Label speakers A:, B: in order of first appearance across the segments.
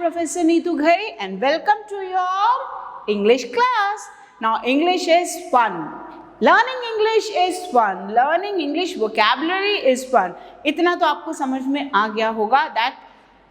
A: Professor Neetu Ghai and welcome to your English class. Now English is fun. Learning English is fun. Learning English vocabulary is fun. इतना तो आपको समझ में आ गया होगा that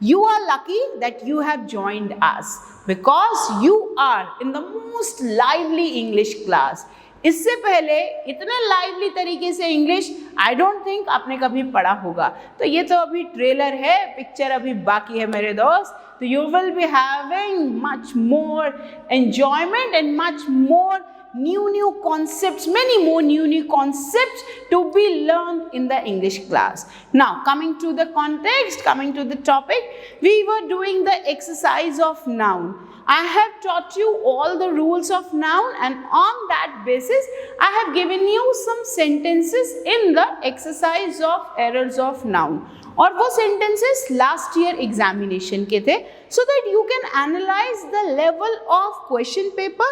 A: you are lucky that you have joined us because you are in the most lively English class. इससे पहले इतने लाइवली तरीके से इंग्लिश आई डोंट थिंक आपने कभी पढ़ा होगा. तो ये तो अभी ट्रेलर है, पिक्चर अभी बाकी है मेरे दोस्त. तो you will be having much more enjoyment and much more new concepts, many more new concepts to be learned in the English class. Now coming to the context, coming to the topic, we were doing the exercise of noun. I have taught you all the rules of noun and on that basis I have given you some sentences in the exercise of errors of noun. और वो sentences last year examination के थे, so that you can analyze the level of question paper,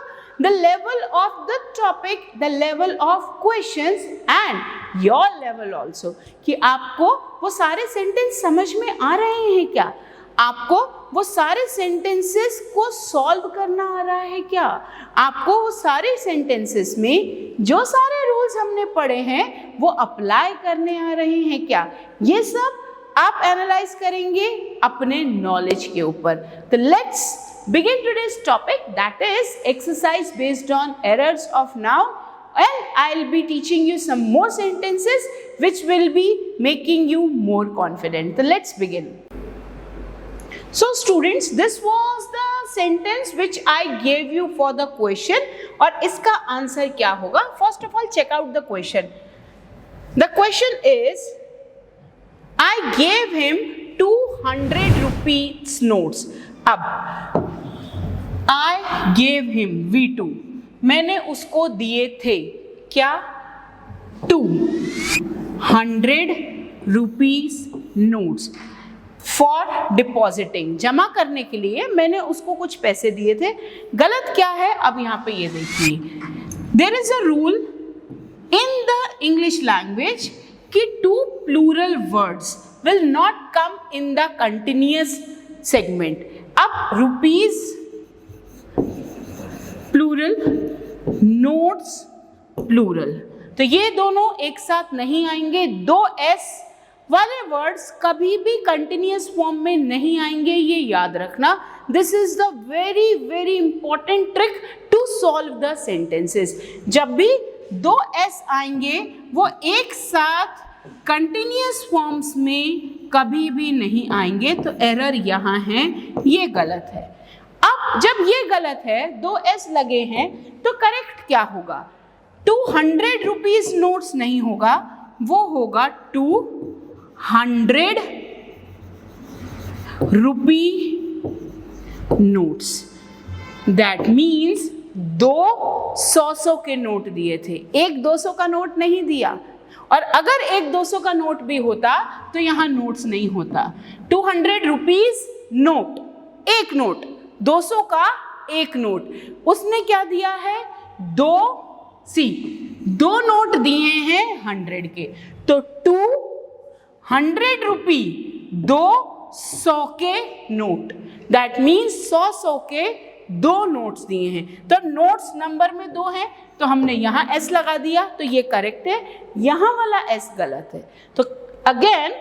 A: the level of the topic, the level of questions and your level also. कि आपको वो सारे sentence समझ में आ रहे हैं क्या? आपको वो सारे sentences को solve करना आ रहा है क्या? आपको वो सारे sentences में जो सारे rules हमने पढ़े हैं वो apply करने आ रहे हैं क्या? ये सब आप एनालाइज करेंगे अपने नॉलेज के ऊपर. तो let's begin today's topic, that is exercise based on errors of noun, and I'll be teaching you some more sentences which will be making you more confident. So let's begin. So students, this was the sentence which I gave you for the question. और इसका answer क्या होगा? First of all, check out the question. The question is, I gave him 200 rupees notes. अब I gave him V2, मैंने उसको दिए थे क्या? 200 rupees notes for depositing, जमा करने के लिए मैंने उसको कुछ पैसे दिए थे. गलत क्या है? अब यहाँ पे ये देखिए, there is a rule in the English language कि two plural words will not come in the continuous segment. अब rupees plural, notes plural, तो ये दोनों एक साथ नहीं आएंगे. दो s वाले वर्ड्स कभी भी कंटिन्यूअस फॉर्म में नहीं आएंगे, ये याद रखना. This is the very very important trick to solve the sentences. जब भी दो s आएंगे वो एक साथ कंटिन्यूअस फॉर्म्स में कभी भी नहीं आएंगे. तो एरर यहाँ है, ये गलत है. अब जब ये गलत है, दो s लगे हैं, तो करेक्ट क्या होगा? 200 रुपीज नोट्स नहीं होगा, वो होगा 200 रुपी नोट्स. दैट मीन्स दो 100 के नोट दिए थे, एक 200 का नोट नहीं दिया. और अगर एक 200 का नोट भी होता तो यहाँ नोट्स नहीं होता. 200 रुपीज नोट, एक नोट, 200 का एक नोट. उसने क्या दिया है? दो नोट दिए हैं 100 के, तो 200 रुपी 200 के नोट. दैट मीन्स 100 के दो नोट्स दिए हैं. तो नोट्स नंबर में दो हैं, तो हमने यहाँ s लगा दिया, तो ये करेक्ट है. यहाँ वाला s गलत है. तो अगेन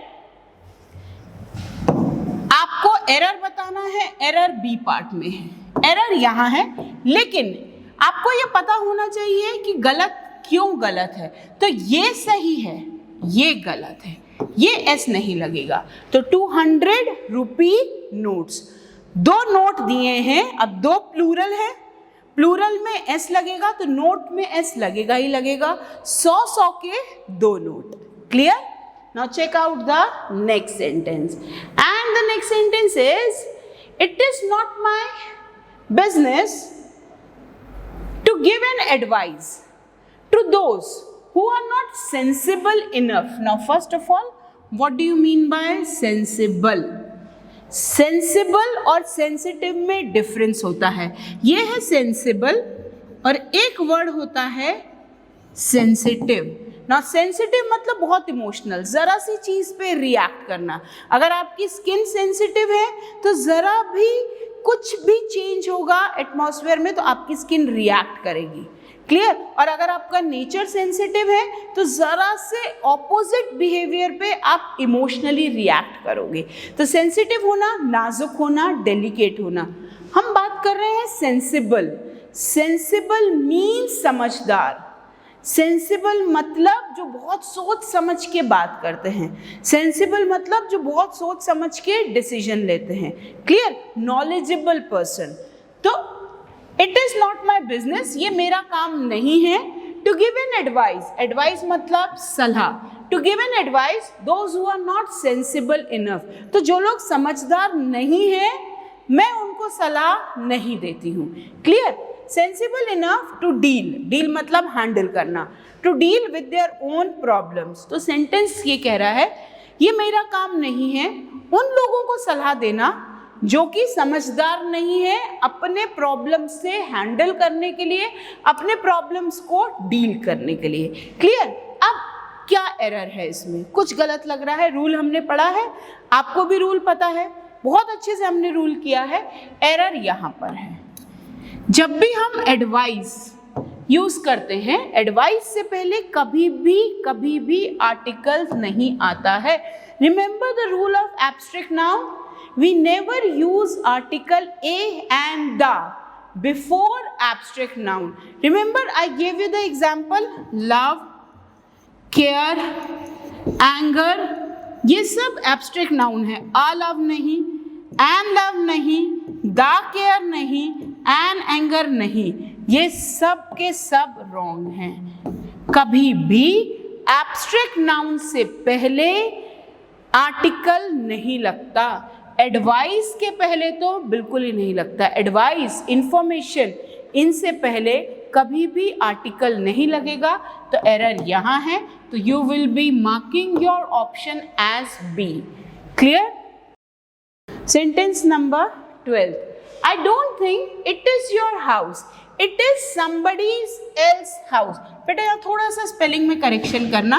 A: आपको एरर बताना है. एरर बी पार्ट में है, एरर यहाँ है, लेकिन आपको ये पता होना चाहिए कि गलत क्यों गलत है. तो ये सही है, ये गलत है, ये s नहीं लगेगा. तो 200 रुपी नोट्स, दो नोट दिए हैं. अब दो प्लूरल है, प्लूरल में s लगेगा तो नोट में s लगेगा ही लगेगा. 100 के दो note. Clear? Now check out the next sentence. And the next sentence is, it is not my business to give an advice to those who are not sensible enough. Now first of all, what do you mean by sensible? Sensible और sensitive में difference होता है. ये है sensible और एक word होता है सेंसिटिव. ना सेंसिटिव मतलब बहुत इमोशनल, जरा सी चीज पे रिएक्ट करना। अगर आपकी स्किन सेंसिटिव है तो जरा भी कुछ भी चेंज होगा एटमॉस्फेयर में तो आपकी स्किन रिएक्ट करेगी, क्लियर। और अगर आपका नेचर सेंसिटिव है तो जरा से ऑपोजिट बिहेवियर पे आप इमोशनली रिएक्ट करोगे। तो सेंसिटिव होना, नाजुक होना, डेलिकेट होना। हम बात कर रहे हैं सेंसिबल। सेंसिबल मीन्स समझदार। सेंसिबल मतलब जो बहुत सोच समझ के बात करते हैं। सेंसिबल मतलब जो बहुत सोच समझ के डिसीजन लेते हैं, क्लियर। Knowledgeable person. तो it is not my business, ये मेरा काम नहीं है। To give an advice, advice मतलब सलाह। To give an advice those who are not sensible enough, तो जो लोग समझदार नहीं है मैं उनको सलाह नहीं देती हूँ, clear. Sensible enough to deal, deal मतलब हैंडल करना। To deal with their own problems. तो सेंटेंस ये कह रहा है ये मेरा काम नहीं है उन लोगों को सलाह देना जो कि समझदार नहीं है अपने प्रॉब्लम से हैंडल करने के लिए, अपने प्रॉब्लम्स को डील करने के लिए, क्लियर। अब क्या एरर है इसमें, कुछ गलत लग रहा है। रूल हमने पढ़ा है, आपको भी रूल पता है, बहुत अच्छे से हमने रूल किया है। एरर यहाँ पर है, जब भी हम एडवाइस यूज करते हैं, एडवाइस से पहले कभी भी आर्टिकल्स नहीं आता है। Remember the rule of abstract noun, we never use article a and the before abstract noun. Remember I gave you the example, love, care, anger, ये सब एब्स्ट्रैक्ट नाउन है। आ लव नहीं, एन लव नहीं, the care नहीं, an anger नहीं, ये सब के सब रॉन्ग हैं। कभी भी एब्स्ट्रैक्ट नाउन से पहले आर्टिकल नहीं लगता। एडवाइस के पहले तो बिल्कुल ही नहीं लगता। एडवाइस, इंफॉर्मेशन, इनसे पहले कभी भी आर्टिकल नहीं लगेगा। तो एरर यहाँ है, तो you will be marking your option as B, clear. Sentence number 12, I don't think it is your house, it is somebody else house। बेटा यहाँ थोड़ा सा स्पेलिंग में करेक्शन करना,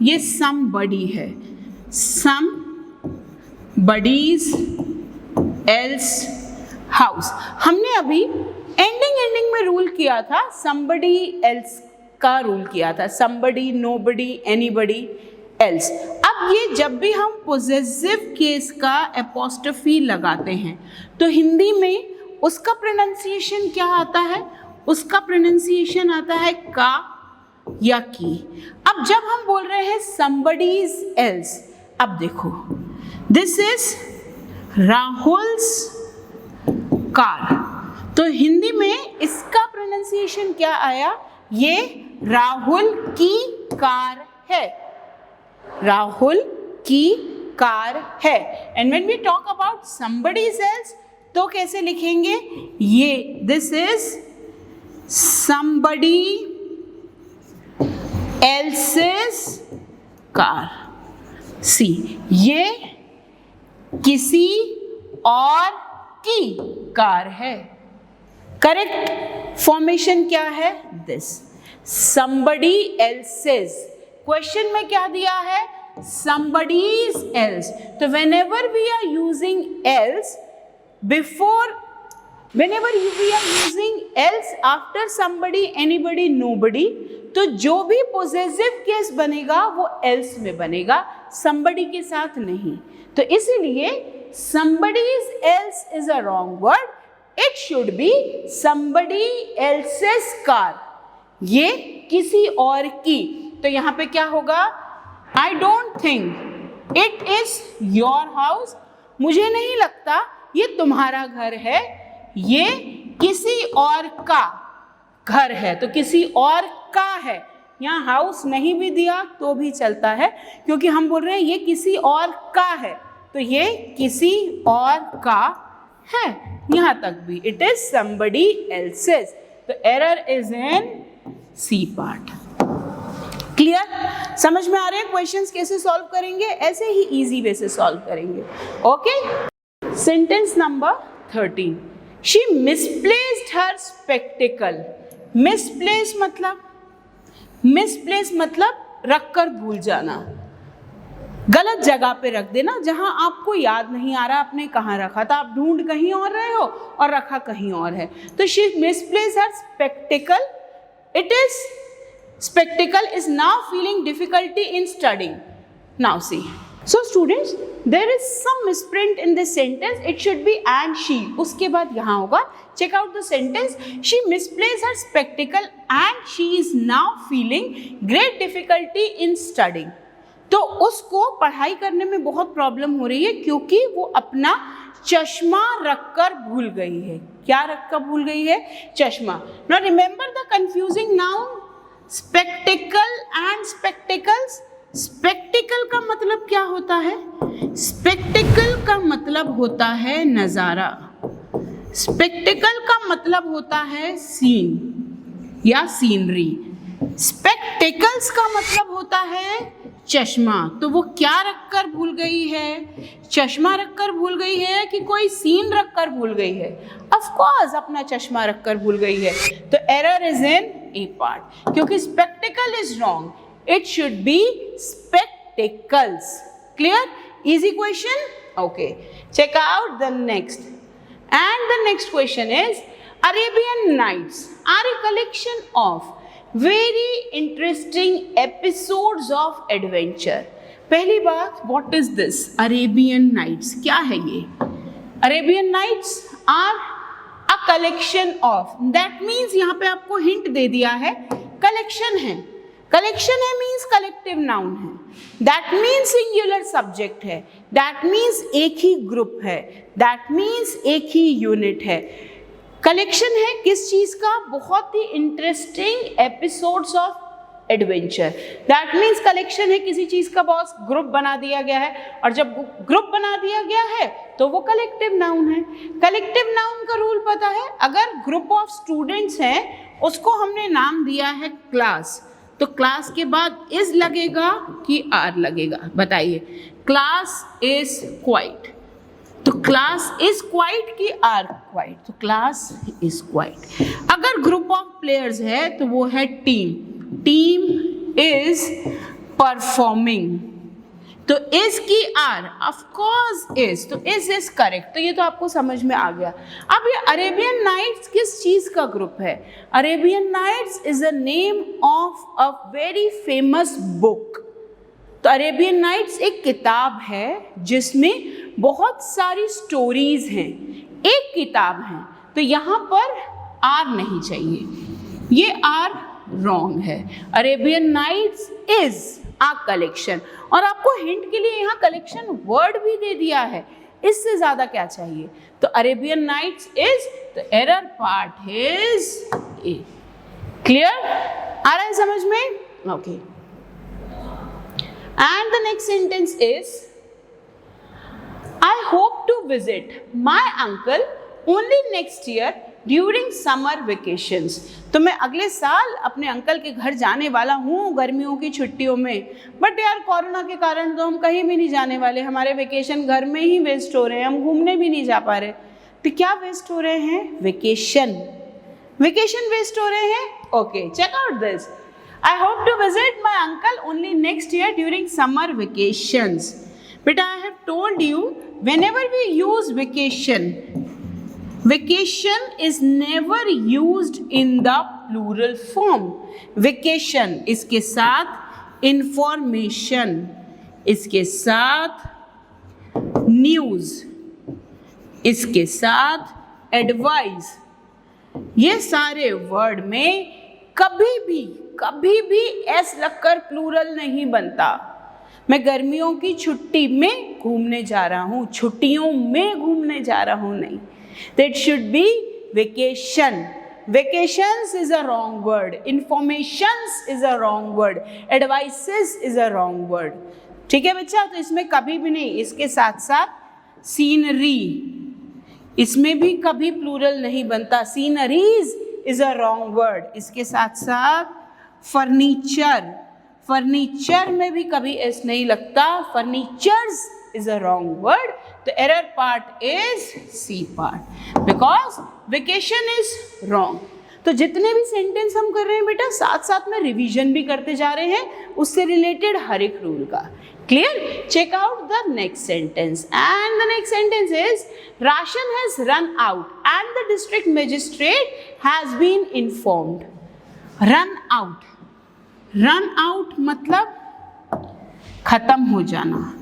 A: ये somebody है, somebody's else house। हमने अभी एंडिंग में रूल किया था, somebody else का रूल किया था, somebody, nobody, anybody else। अब ये जब भी हम पोजेसिव केस का एपोस्ट्रोफी लगाते हैं तो हिंदी में उसका प्रोनाउंसिएशन क्या आता है, उसका प्रोनाउंसिएशन आता है का या की। अब जब हम बोल रहे हैं somebody's else, अब देखो दिस इज राहुल्स कार, तो हिंदी में इसका प्रोनाउंसिएशन क्या आया, ये राहुल की कार है, राहुल की कार है। And when we talk about somebody's else तो कैसे लिखेंगे, ये this is somebody else's car। See, ये किसी और की कार है। करेक्ट फॉर्मेशन क्या है, दिस somebody else's। क्वेश्चन में क्या दिया है, somebody's else। तो whenever we are using else before, whenever we are using else after somebody, anybody, nobody, तो जो भी possessive case बनेगा वो else में बनेगा, somebody के साथ नहीं। तो इसीलिए somebody's else is a wrong word, it should be somebody else's car। ये किसी और की, तो यहाँ पे क्या होगा, I don't think it is your house, मुझे नहीं लगता ये तुम्हारा घर है, ये किसी और का घर है। तो किसी और का है, यहाँ हाउस नहीं भी दिया तो भी चलता है क्योंकि हम बोल रहे हैं ये किसी और का है, तो ये किसी और का है। यहाँ तक भी इट इज somebody else's। तो error is in C part. Clear, समझ में आ रहे हैं क्वेश्चंस कैसे सॉल्व करेंगे, ऐसे ही इजी वे से सॉल्व करेंगे। Okay, sentence number 13, she misplaced her spectacled. Misplace मतलब रख कर भूल जाना, गलत जगह पे रख देना जहां आपको याद नहीं आ रहा आपने कहाँ रखा था, आप ढूंढ कहीं और रहे हो और रखा कहीं और है। तो she misplace her spectacled, it is spectacle is now feeling difficulty in studying. Now see, so students, there is some misprint in this sentence. It should be and she. उसके बाद यहाँ होगा, check out the sentence. She misplaced her spectacle and she is now feeling great difficulty in studying. तो उसको पढ़ाई करने में बहुत प्रॉब्लम हो रही है क्योंकि वो अपना चश्मा रखकर भूल गई है। क्या रखकर भूल गई है? चश्मा। Now remember the confusing noun spectacled and spectacles. Spectacled का मतलब क्या होता है? स्पेक्टिकल का मतलब होता है नजारा, स्पेक्टिकल का मतलब होता है सीन या सीनरी, स्पेक्टिकल्स का मतलब होता है चश्मा। तो वो क्या रखकर भूल गई है? चश्मा रखकर भूल गई है कि कोई सीन रखकर भूल गई है? ऑफ कोर्स अपना चश्मा रखकर भूल गई है। तो error is in a part, क्योंकि spectacle is wrong, it should be spectacles. Clear? Easy question? Okay, check out the next. And the next question is Arabian Nights are a collection of very interesting episodes of adventure. पहली बात, what is this? Arabian Nights क्या है ये? Arabian Nights are a collection of, that means यहाँ पे आपको hint दे दिया है, collection है, collection है means collective noun है, that means singular subject है, that means एक ही ग्रुप है, that means एक ही यूनिट है। कलेक्शन है किस चीज का? बहुत ही interesting episodes of adventure. That means collection है किसी चीज का, बॉस ग्रुप बना दिया गया है, और जब ग्रुप बना दिया गया है तो वो कलेक्टिव नाउन है। कलेक्टिव नाउन का रूल पता है, अगर ग्रुप ऑफ स्टूडेंट्स हैं उसको हमने नाम दिया है क्लास, तो क्लास के बाद इज लगेगा कि आर लगेगा? बताइए। क्लास इज क्वाइट, तो क्लास इज क्वाइट कि आर क्वाइट? तो क्लास इज क्वाइट। अगर ग्रुप ऑफ प्लेयर्स है तो वो है टीम, टीम इज परफॉर्मिंग, तो इज की आर? ऑफ कोर्स इज, तो इज करेक्ट। तो ये तो आपको समझ में आ गया। अब ये अरेबियन नाइट्स किस चीज का ग्रुप है? Arabian Nights is a name of a very famous book. तो अरेबियन नाइट्स एक किताब है जिसमें बहुत सारी स्टोरीज हैं, एक किताब है, तो यहाँ पर आर नहीं चाहिए, ये आर रॉन्ग है। Arabian Nights is a collection, और आपको हिंट के लिए यहाँ कलेक्शन वर्ड भी दे दिया है, इससे ज्यादा क्या चाहिए? तो अरेबियन नाइट्स इज, तो error part is A. Clear? आ रहा है समझ में? Okay. And the next sentence is, I hope to visit my uncle only next year during summer vacations. तो मैं अगले साल अपने अंकल के घर जाने वाला हूँ गर्मियों की छुट्टियों में, बट यार कोरोना के कारण तो हम कहीं भी नहीं जाने वाले, हमारे वेकेशन घर में ही वेस्ट हो रहे हैं, हम घूमने भी नहीं जा पा रहे। तो क्या वेस्ट हो रहे हैं? वेकेशन, वेकेशन वेस्ट हो रहे हैं। Okay, check out this. I hope to visit my uncle only next year during summer vacations. But I have told you, whenever we use vacation, vacation is never used in the plural form. Vacation इसके साथ information, इसके साथ news, इसके साथ advice, ये सारे word में कभी भी एस लगकर प्लूरल नहीं बनता। मैं गर्मियों की छुट्टी में घूमने जा रहा हूँ, छुट्टियों में घूमने जा रहा हूँ, नहीं। That should be vacation. Vacations is a wrong word. Informations is a wrong word. Advices is a wrong word. ठीक है बच्चा? तो इसमें कभी भी नहीं, इसके साथ साथ सीनरी, इसमें भी कभी प्लूरल नहीं बनता। Sceneries is a wrong word. इसके साथ साथ फर्नीचर, फर्नीचर में भी कभी एस नहीं लगता, furnitures is a wrong word. The error part is C part because vacation is wrong. तो जितने भी सेंटेंस हम कर रहे हैं बेटा, साथ साथ में रिवीजन भी करते जा रहे हैं उससे रिलेटेड हर एक रूल का। Clear? Check out the next sentence, and the next sentence is ration has run out and the district magistrate has been informed. Run out, run out मतलब खत्म हो जाना,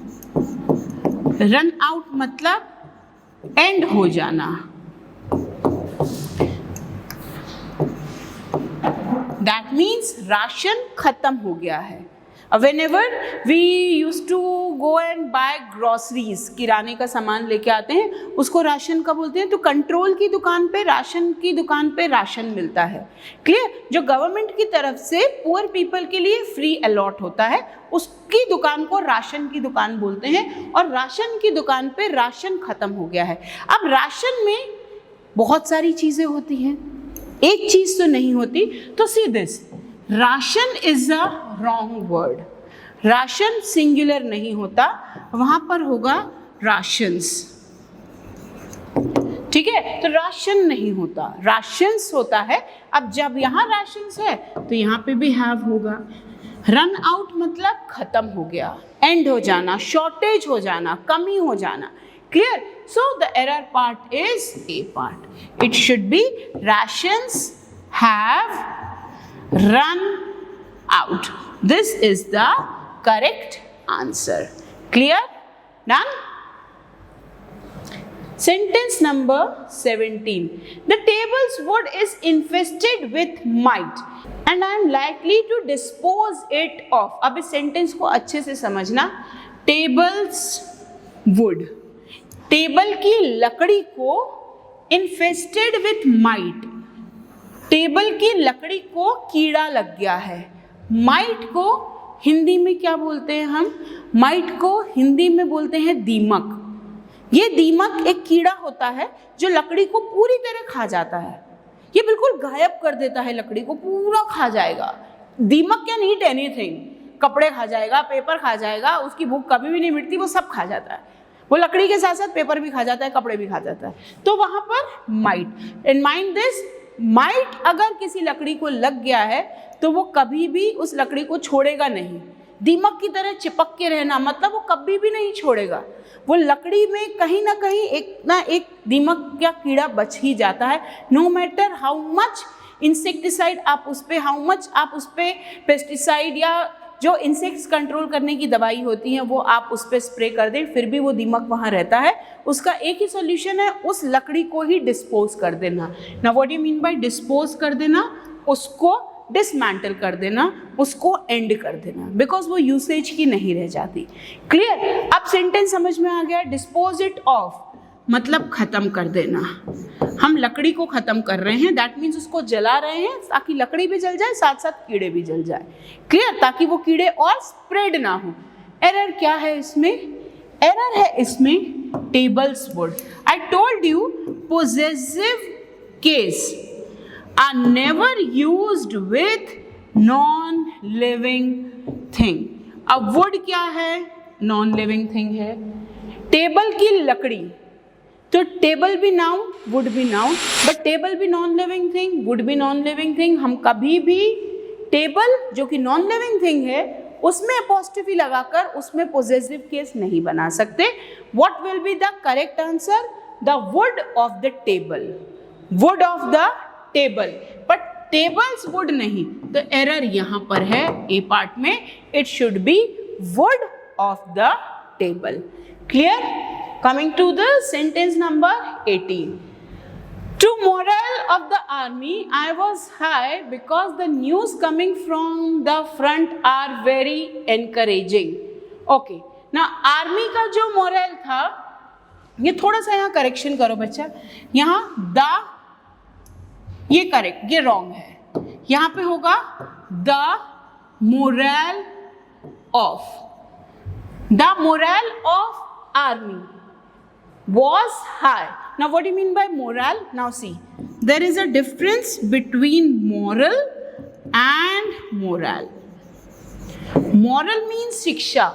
A: रन आउट मतलब एंड हो जाना। That means ration खत्म हो गया है। Whenever we used to go and buy groceries, किराने का सामान लेके आते हैं, उसको राशन का बोलते हैं। तो कंट्रोल की दुकान पे, राशन की दुकान पे राशन मिलता है। क्लियर? जो गवर्नमेंट की तरफ से पुअर पीपल के लिए फ्री अलॉट होता है, उसकी दुकान को राशन की दुकान बोलते हैं। और राशन की दुकान पे राशन खत्म हो गया है। अब राशन में बहुत सारी चीज़ें होती हैं, एक चीज़ तो नहीं होती। तो see this, ration is a wrong word. Ration singular नहीं होता, वहां पर होगा राशंस। ठीक है? तो राशन नहीं होता, राशंस होता है। अब जब यहाँ राशंस है तो यहाँ पे भी हैव होगा। रन आउट मतलब खत्म हो गया, एंड हो जाना, शॉर्टेज हो जाना, कमी हो जाना। Clear? So the error part is A part. It should B rations have run out. This is the correct answer. Clear? Done? Sentence number 17. The table's wood is infested with mite and I am likely to dispose it of. अब इस sentence को अच्छे से समझना। Tables would, table की लकड़ी को infested with might, table की लकड़ी को कीड़ा लग गया है। माइट को हिंदी में क्या बोलते हैं हम? माइट को हिंदी में बोलते हैं दीमक। ये दीमक एक कीड़ा होता है जो लकड़ी को पूरी तरह खा जाता है। ये बिल्कुल गायब कर देता है, लकड़ी को पूरा खा जाएगा। दीमक कैन ईट एनीथिंग, कपड़े खा जाएगा, पेपर खा जाएगा, उसकी भूख कभी भी नहीं मिटती, वो सब खा जाता है। वो लकड़ी के साथ साथ पेपर भी खा जाता है, कपड़े भी खा जाता है। तो वहां पर might, and mind this, might अगर किसी लकड़ी को लग गया है तो वो कभी भी उस लकड़ी को छोड़ेगा नहीं। दीमक की तरह चिपक के रहना मतलब वो कभी भी नहीं छोड़ेगा। वो लकड़ी में कहीं ना कहीं एक ना एक दीमक या कीड़ा बच ही जाता है। No matter how much insecticide आप उस पर, हाउ मच आप उस पर पेस्टिसाइड या जो इंसेक्ट्स कंट्रोल करने की दवाई होती है वो आप उस पर स्प्रे कर दें, फिर भी वो दीमक वहाँ रहता है। उसका एक ही सॉल्यूशन है, उस लकड़ी को ही डिस्पोज कर देना। ना what you mean by dispose कर देना? उसको डिसमेंटल कर देना, उसको एंड कर देना, बिकॉज वो यूसेज की नहीं रह जाती। क्लियर? अब सेंटेंस समझ में आ गया। डिस्पोज इट ऑफ मतलब खत्म कर देना। हम लकड़ी को खत्म कर रहे हैं, दैट मीन्स उसको जला रहे हैं ताकि लकड़ी भी जल जाए, साथ साथ कीड़े भी जल जाए। क्लियर? ताकि वो कीड़े और स्प्रेड ना हो। एरर क्या है इसमें? एरर है इसमें tables wood. I told you possessive case are never used with non living thing. अब वुड क्या है? नॉन लिविंग थिंग है। टेबल की लकड़ी, तो टेबल भी नाउन, वुड भी नाउन, बट टेबल भी नॉन लिविंग थिंग, वुड भी नॉन लिविंग थिंग। हम कभी भी टेबल जो कि नॉन लिविंग थिंग है उसमें अपोस्ट्रोफी लगाकर उसमें पोजेसिव केस नहीं बना सकते। What will be the correct answer? The wood of the table, would of the table, but tables would नहीं। तो एरर यहां पर है ए पार्ट में। It should B would of the table. Clear? Coming to the sentence number 18. To morale of the army, I was high because the news coming from the front are very encouraging. Okay. Now army का जो morale था, ये थोड़ा सा यहाँ correction करो बच्चा। यहाँ the, ये correct, ये wrong है। यहाँ पे होगा the morale of, the morale of army was high. Now what do you mean by morale? Now see, there is a difference between moral and morale. Moral means shiksha,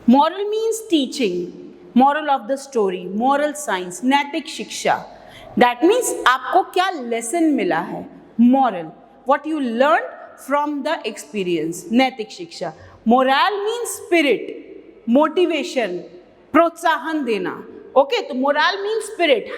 A: moral means teaching, moral of the story, moral science, naitik shiksha. That means आपको क्या lesson मिला है, moral, what you learn from the experience, नैतिक शिक्षा। Moral means spirit, motivation, प्रोत्साहन देना। Okay, तो moral means spirit,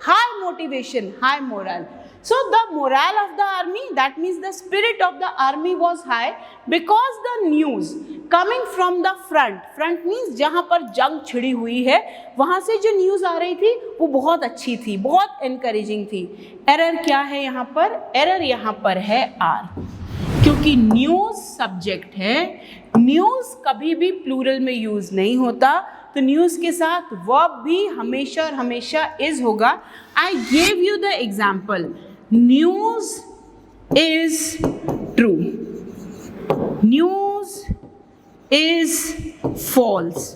A: high motivation, high moral. So the morale of the army, that means the spirit of the army was high because the news coming from the front means जहाँ पर जंग छिड़ी हुई है वहाँ से जो न्यूज़ आ रही थी वो बहुत अच्छी थी, बहुत encouraging थी। एरर क्या है यहाँ पर? एरर यहाँ पर है आर, क्योंकि न्यूज़ सब्जेक्ट है, न्यूज़ कभी भी प्लूरल में यूज़ नहीं होता, तो न्यूज़ के साथ वर्ब भी हमेशा और हमेशा इज होगा। I gave you the example, news is true, news is false.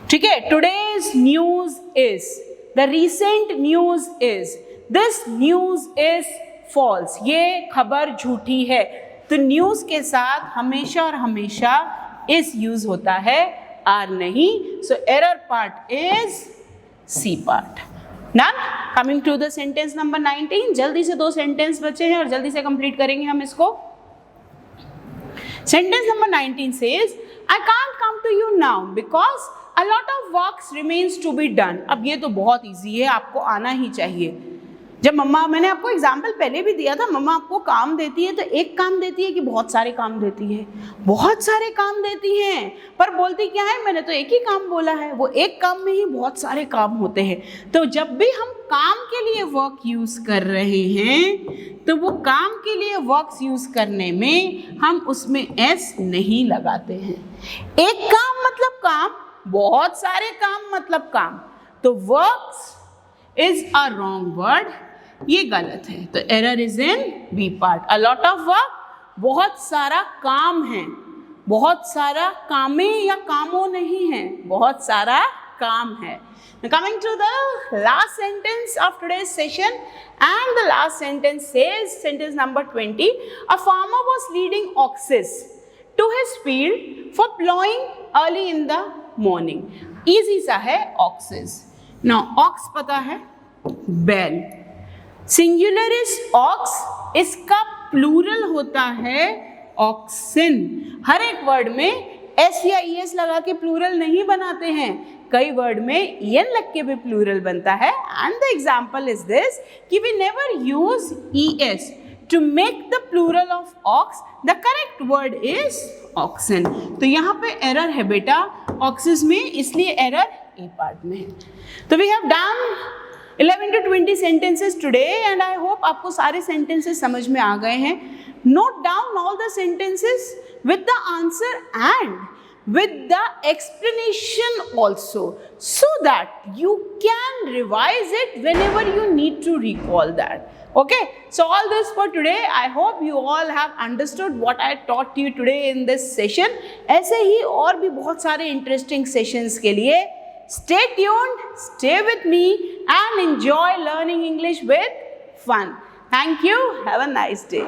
A: ठीक है, today's news is, the recent news is, this news is false, ये खबर झूठी है। तो न्यूज़ के साथ हमेशा और हमेशा इज यूज होता है, आर नहीं। So error part is C part. Done. Coming to the sentence number 19, जल्दी से 2 सेंटेंस बचे हैं और जल्दी से कंप्लीट करेंगे हम इसको। Sentence number 19 says, I can't come to you now because a lot of works remains to be done। अब ये तो बहुत इजी है, आपको आना ही चाहिए। जब मम्मा, मैंने आपको एग्जाम्पल पहले भी दिया था, मम्मा आपको काम देती है तो एक काम देती है कि बहुत सारे काम देती है? बहुत सारे काम देती हैं, पर बोलती क्या है? मैंने तो एक ही काम बोला है। वो एक काम में ही बहुत सारे काम होते हैं। तो जब भी हम काम के लिए वर्क यूज कर रहे हैं तो वो काम के लिए वर्क्स यूज करने में हम उसमें एस नहीं लगाते हैं। एक काम मतलब काम, बहुत सारे काम मतलब काम, तो works is a wrong word, ये गलत है। तो error is in B part. A lot of work, बहुत सारा काम है, बहुत सारा कामे या कामों नहीं है, बहुत सारा काम है। Coming to the last sentence of today's session, and the last sentence says, sentence number 20, a farmer was leading oxes to his field for plowing early in the morning। Easy सा है oxes। Now ox पता है, बैल, singular is aux, इसका plural होता है auxin. हर एक word में एस या ई एस लगा के प्लूरल नहीं बनाते हैं, कई वर्ड में ई एन लग के भी प्लूरल बनता है। And the example is this कि we never use E S to make the plural of ox, the correct word is oxen. तो यहाँ पे एरर है बेटा ऑक्सिस में, इसलिए एरर ए पार्ट में है। तो we have done 11 to 20 sentences today and I hope आपको सारे sentences समझ में आ गए हैं। Note down all the sentences with the answer and with the explanation also, so that you can revise it whenever you need to recall that. Okay, so all this for today. I hope you all have understood what I taught you today in this session. ऐसे ही और भी बहुत सारे interesting sessions के लिए stay tuned, stay with me and enjoy learning English with fun. Thank you. Have a nice day.